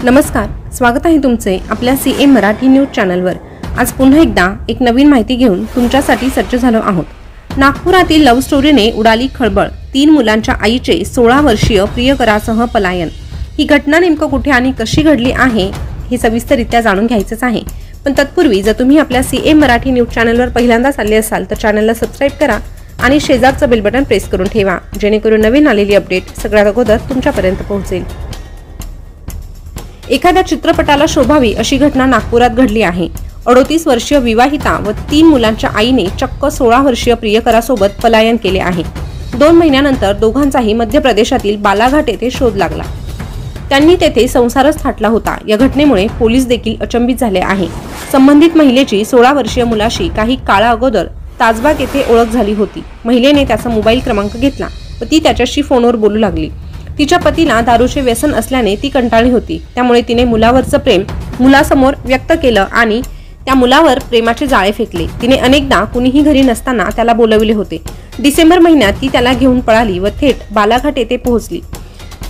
नमस्कार, स्वागत आहे तुमचे आपल्या सीएम मराठी न्यूज चॅनलवर। आज पुन्हा एकदा एक नवीन माहिती घेऊन तुमच्यासाठी सज्ज झालो आहोत। नागपुरातील लव्ह स्टोरीने उडाली खळबळ। 3 मुलांच्या आईचे 16 वर्षीय प्रियकरासह पलायन। ही घटना नेमकं कुठे आणि कशी घडली आहे हे सविस्तररित्या जाणून घ्यायचंच आहे। पण तत्पूर्वी जर तुम्ही आपल्या सीएम मराठी न्यूज चॅनलवर पहिल्यांदाच आले असाल तर चॅनलला सबस्क्राइब करा आणि शेजारचं बेल बटन प्रेस करून ठेवा, जेणेकरून नवीन आलेली अपडेट सगळ्यात अगोदर तुमच्यापर्यंत पोहोचेल। एखाद्या चित्रपटाला शोभावी अशी घटना नागपुरात घडली आहे। 38 वर्षीय विवाहिता व 3 मुलांच्या आईने चक्क 16 वर्षीय प्रियकरासोबत पलायन केले आहे। 2 महिन्यानंतर दोघांचाही मध्य प्रदेशातील बालाघाट येथे शोध लागला। त्यांनी तेथे संसारच थाटला होता। या घटनेमुळे पोलीस देखील अचंबित झाले आहे। संबंधित महिलेची 16 वर्षीय मुलाशी काही काळा अगोदर ताजबाग येथे ओळख झाली होती। महिलेने त्याचा मोबाईल क्रमांक घेतला व ती त्याच्याशी फोनवर बोलू लागली। तिच्या पतीला दारूचे व्यसन असल्याने ती कंटाळली होती, त्यामुळे तिने मुलावरचं प्रेम मुलासमोर व्यक्त केलं आणि त्या मुलावर प्रेमाचे जाळे फेकले। तिने अनेकदा कुणीही घरी नसताना त्याला बोलवले होते। डिसेंबर महिन्यात ती त्याला घेऊन पळाली व थेट बालाघाट येथे पोहोचली।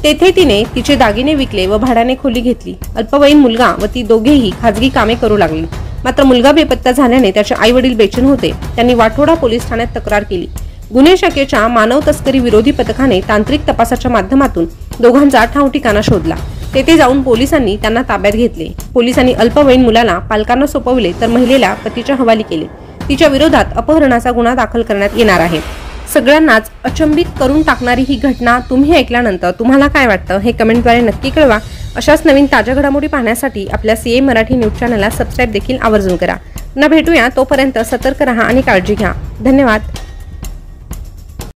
तेथे तिने तिचे दागिने विकले व भाड्याने खोली घेतली। अल्पवयीन मुलगा व ती दोघेही खाजगी कामे करू लागली। मात्र मुलगा बेपत्ता झाल्याने त्याचे आई वडील बेचैन होते। त्यांनी वाठोडा पोलीस ठाण्यात तक्रार केली। गुन्हे शाखेच्या मानव तस्करी विरोधी पथकाने तांत्रिक तपासाच्या माध्यमातून दोघांचा ठाव ठिकाणा शोधला। तेथे जाऊन पोलिसांनी त्यांना ताब्यात घेतले। पोलिसांनी अल्पवयीन मुलाला पालकांना सोपवले तर महिलेला पतीच्या हवाली केले। तिच्या विरोधात अपहरणाचा गुन्हा दाखल करण्यात येणार आहे। सगळ्यांनाच अचंबित करून टाकणारी ही घटना तुम्ही ऐकल्यानंतर तुम्हाला काय वाटतं हे कमेंटद्वारे नक्की कळवा। अशाच नवीन ताज्या घडामोडी पाहण्यासाठी आपल्या सीएम मराठी न्यूज चॅनलला सबस्क्राइब देखील आवर्जून करा। पुन्हा भेटूया, तोपर्यंत सतर्क रहा आणि काळजी घ्या। धन्यवाद।